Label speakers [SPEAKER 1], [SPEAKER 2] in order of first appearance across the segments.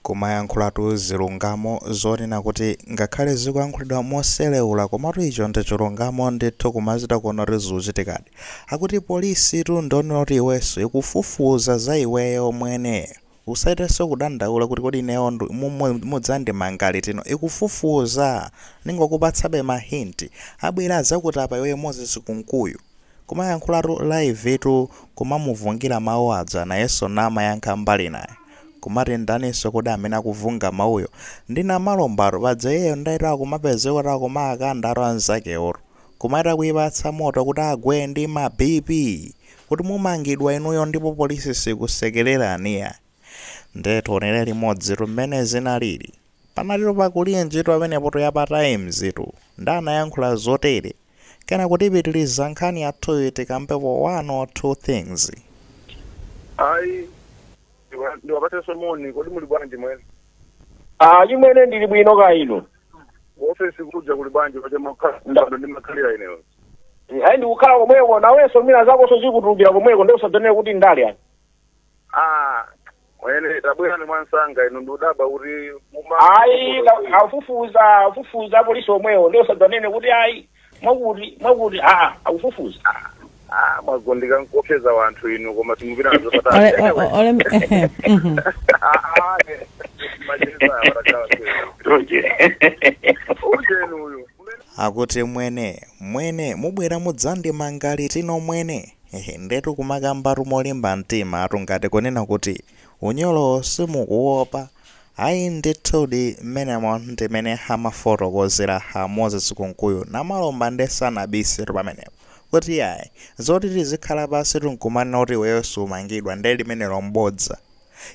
[SPEAKER 1] kumayankhulatu zilungamo zonena kuti ngakhale zikuyankhulidwa moselewula komatu icho ndi chilungamo ndithu kumachita kuona kuti zikuchitikadi. Akuti polisi ndionera kuti iwenso ikufufuza za iweyo mwene usaitenso kudandaula kuti kodi ineyo mudzandimanga litino ikufufuza ningokupatsabe mahinti abwera azakuti apa iweyo Moses Kunkuyu kumayankhulatu live itu kumamuvungira mawu adza nayenso namayankha mbali naye kumati ndaninso kodi amene akuvunga mawuyo ndina malombaro padza iyeyo ndaitaka kumapezeka kumakandaro anzakewo kumaita kuipatsa moto kuti agwe ndi mabipi kuti mumangidwa inuyo ndipo polisi sikusekereraniya. Ndetionera limodzi limene zinalili panaliro pakuliye ntchito amenepo toyapa times itu ndanayankhula zotere kena kutipitiriza nkhani yathuyi tikampepo one or two things.
[SPEAKER 2] Ayi ndiwapatse moni kodi muli bwanji mwene?
[SPEAKER 3] Imwene ndili bwino ka ino.
[SPEAKER 2] Ofesi kuja kuli bwanji pache ndando ndimakhalira ineyo.
[SPEAKER 3] Ayi ndikukhala komweko nawenso mina zako zikutulukira komweko ndio usadonera kuti ndali ani.
[SPEAKER 2] Mwene tabwera ni mwansanga ino ndudaba kuti
[SPEAKER 3] ayi afufuza polisi omwewo ndio usadonene kuti ayi mwakuti akufufuza.
[SPEAKER 2] Mwagondeka nkopseza wanthu inu koma simuvira nazo patatu.
[SPEAKER 1] Akuti mwene mubwera mudzandimanga litino mwene ndetu kumakambatu molimba mtima atungati kunena kuti unyolo simukuopa ayi ndithudi mmenemo ndimene hamafotokozera ha Moses Kunkuyu namalomba ndesanabisiro pamenepo kuti yayi zoti tizikhala pasi tunkumanena kuti iweyo sumangidwa nde limene lombodza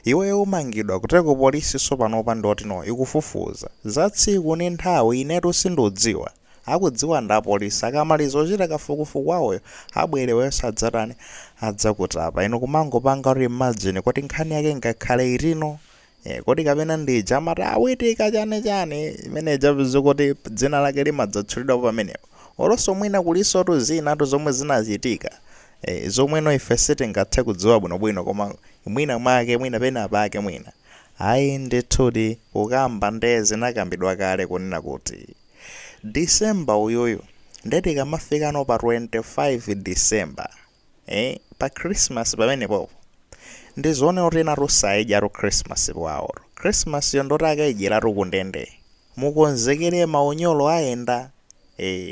[SPEAKER 1] iweyo umangidwa kuteko polisi sopanopa ndotino ikufufuza za tsiku ni nthawi inetu sindudziwa akudziwa nda polisi akamaliza ochita kafukufuku wawoyo abwere wenso adzatani adzakutapa ino kumangopanga kuti imagine kuti nkhani yake ngakhale itino kodi kapena ndija amati awitika chane imene japizo kuti dzina lake limadzatchulidwa pamenepo olonso mwina kuliso zina zomwe zinachitika zomweno ife sitingathe kudziwa bwinobwino koma mwina mwake mwina pena pake mwina ayi ndithudi kukamba nde zinakambidwa kale kunena kuti December uyoyo ndeti kamafika no pa 25 December pa Christmas pamenepo ndizoone kuti inatu saidya Christmas kwawo Christmas yo ndoti akaijera kundende mukonzekere maunyolo ayenda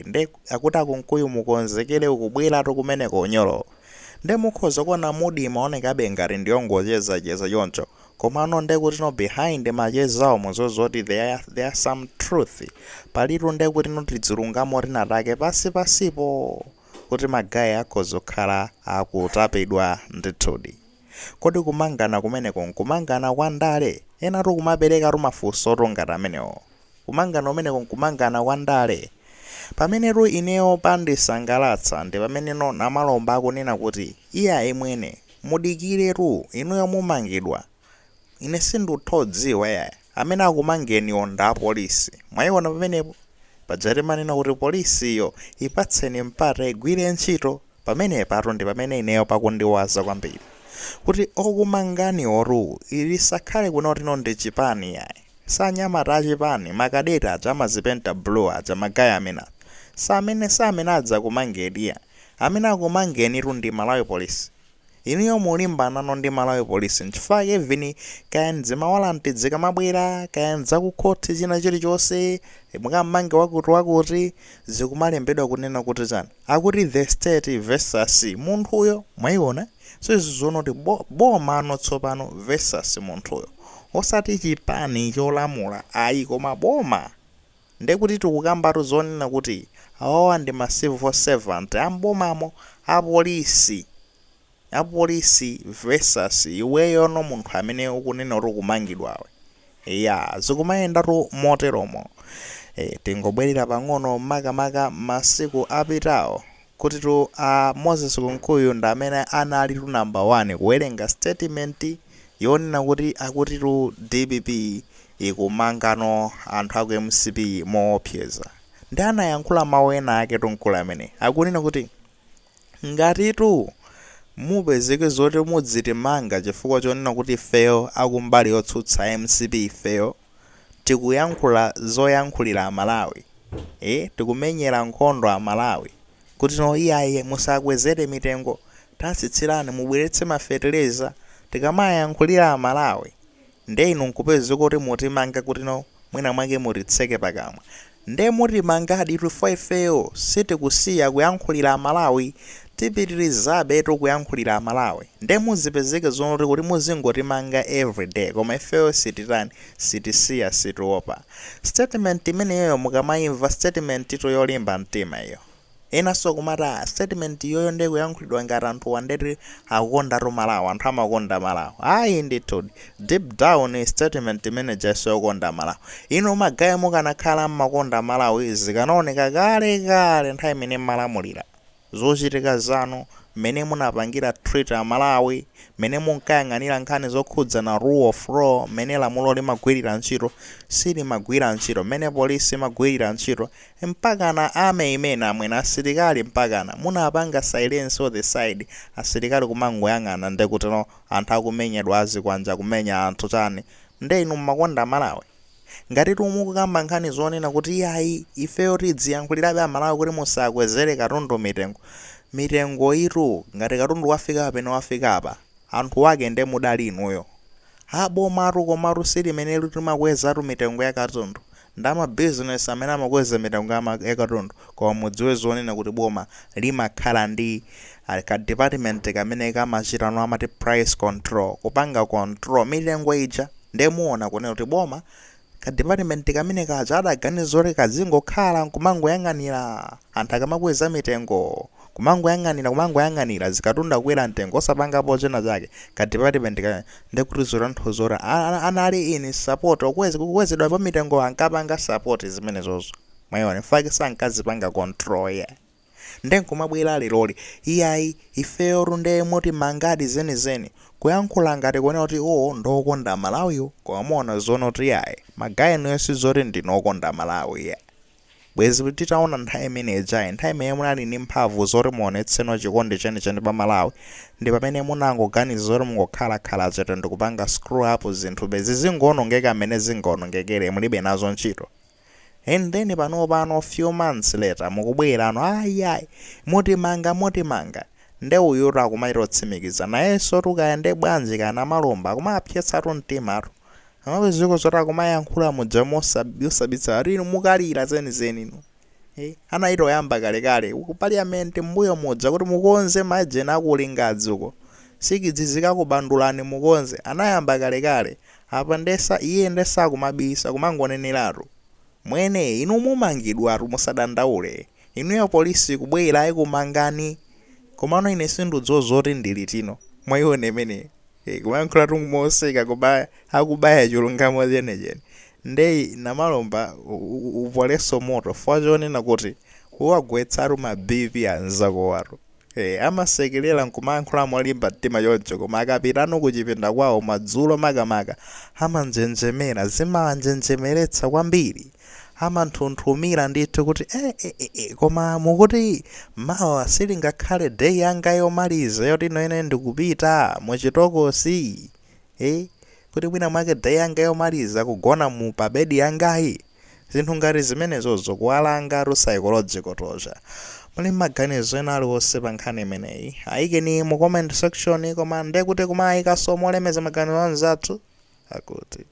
[SPEAKER 1] nde akuti Akunkuyu mukonzekere ukubwera kumeneko unyolo nde mukhoza kuona mudi maonekabe ngati ndiyongocheza choncho komano nde kuti no behind machezawo muzozoti there are some truth palitu nde kuti no tidzilungamo tinatake pasipo kuti magayi akhoza kukhala akutapidwa ndithudi. Kodi kumangana kumeneko nkumangana kwa ndale enatu kumapereka mafunso ngati amenewo kumangana umeneko nkumangana kwa ndale pamenetu ineyo pandisangalatsa ndi pameneno namalomba akunena kuti iyayi mwene mudikiretu inuyo mumangidwa ine sinduthodziwa yayi amene akumangeniwo nda polisi mwayiona pamenepo pajati manena kuti polisiyo ipatseni mpata igwire ntchito pamenepo ndi pamene ineyo pakundiwaza kwambiri kuti okumanganiworu ilisakhale kuno tino ndi chipani yayi sanyamata achipani makadeta aja amazipenta blue aja magayi amene samene adza kumangeniya amene akumangeniru ndi Malawi Police iniyo mulimbana ndi Malawi Police nchifukwa even kaya nzimawalanti zikamabwera kaya nzakukhoti china chilichonse mukamange wakuti zikumalembedwa kunena kuti chani akuti the state versus munthuyo mwayiona so izizoona kuti boma tsopano versus munthuyo osati chipani cholamula ayi koma boma ndekuti tikukambatu zonena kuti awawa ndi ma civil servant ambomamo apolisi versus iweyo no munthu amene ukunena kuti kumangidwawe zikumayendatu moteromo tingobwerera pang'ono makamaka masiku apitawo kuti Moses Kunkuyu ndi amene anali number 1 kuwerenga statement yonena kuti akuti DPP ikumangano anthu aku MCP moopseza ndi anayankhula mawu ena ake tunkula amene akunena kuti ngatitu mupezeke zoti mudzitimanga chifukwa chonena kuti ifeyo akumbali yotsutsa MCP ifeyo tikuyankhula zoyankhulira Amalawi, tikumenyera nkhondo Amalawi kuti no iyaye musakwezere mitengo, tatsitsirani mubweretse mafetereza tikamayankhulira Amalawi. Nde inu nkupezeka kuti mutimanga kuti no mwina mwake mutitseke pakamwa. Nde mutimanga aditu ifeyo sitikusiya kuyankhulira Amalawi, tipitirizabe kuyankhulira Amalawi. Nde muzipezeke zonoti kuti muzingotimanga everyday koma ifeyo sititani sitisiya situopa. Statement imeneyo mukamayimva statement ito yolimba mtima iyo. Enaso kumata statement yoyo nde kuyankhulidwa ngati anthu wandeti akukonda Malawi, anthu amakonda Malawi. Ayi ndithu deep down statement manager yokonda Malawi. Ino magaye mukanakhala mmakonda Malawi zikanaoneka kale nthawi imene malamulira. Zochitika zanu mene munapangira treat Amalawi, mene munkayang'anira nkhani zokhudza na rule of law, mene lamulo limagwirira ntchito silimagwira ntchito, mene polisi imagwirira ntchito, mpaka na ame imene amwene asilikali mpakana munapanga silence on the side, asilikali kumangoyang'ana nde kuti no anthu akumenyedwa azikwanja kumenya anthu chani. Nde inu mmakonda Malawi. Ngati mukukamba nkhani zonena kuti yayi ifeyo tidziyankhulirabe Amalawi kuti musakwezere katundu mitengo itu ngati katundu wafika pene wafika apa anthu wake nde mudali inuyo. Abomatu komatu silimene limakwezatu mitengo ya katundu, ndama business amene amakweza mitengo ya katundu, koma mudziwe zonena kuti boma limakhala ndi ka department kamene kamachita no amati price control, kupanga control mitengo ija. Nde muona kunena kuti boma ka department kamene kaja adaganizore kazingokhala kumangoyang'anira anthu akamakweza mitengo, kumangoyang'anira zikatunda kwera mtengo osapangapo chena chake. Ka department nde kuti zora nthu zora anali in support kukwezedwa pa mitengo ankapanga support zimenezozo. Mwayiona mfake sankazipanga control ya. Nde nkumabwera liroli iyayi ifeyo runde moti mangadi zenizeni kuyankhula ngati kuona kuti ndokonda Malawiyo, koma zono kuti yayi magaye noyonse zoti ndinokonda Malawi ya. Bwezi titaona nthawi imene ijayi nthawi imene munali ndi mphamvu zoti muonetseno chikondi chenicheni pa Malawi, ndi pamene munangoganiza zoti mungokhala chete ndikupanga screw up zinthu bezi zingonongeka amene zingonongekere mulibe nazo ntchito. And then pano few months later mukubwera ano ayi mutimanga nde uyutu akumaita otsimikiza nayenso tukayende bwanji kana malomba akumapyetsatu mtimatu. Amapezeko zoti akumayankhula muja mosabisa lino mukalira zenizeni ino. Anaita oyamba kalekale ku parliament mbuyo muja kuti mukonze majeni akulingadzi uko sikidzizika kubandulani mukonze, anayamba kalekale apa iye ndesa kumabisa kumangoneneratu. Mwene inu mumangidwatu musadandaule, inu ya polisi kubwera ikumangani, komano ine sindudzo zoti ndili tino. Mwayione imene kumankhula moseka akubaya chilungamo chenechene. Nde namalomba upoleso moto fwachonena kuti uwagwetsatu mabibi anzako watu. Amasekelera nkumankhula molimba mtima choncho, koma akapitano kuchipinda kwawo madzulo makamaka amanjenjemera, zimanjenjemeretsa kwambiri. Amanthunthumira ndithu kuti koma mukuti mawa silingakhale day yanga yomaliza yoti ine ndikupita muchitokosi, kuti mwina mwake day yanga yomaliza kugona mu pabedi yangayi. Zinthu ngati zimenezozo kuwalanga psychological torture. Muli maganizo ena aliwonse pa nkhani imeneyi ayikeni mu comment section, koma nde kuti kumayika so molemeza maganizo anzathu akuti.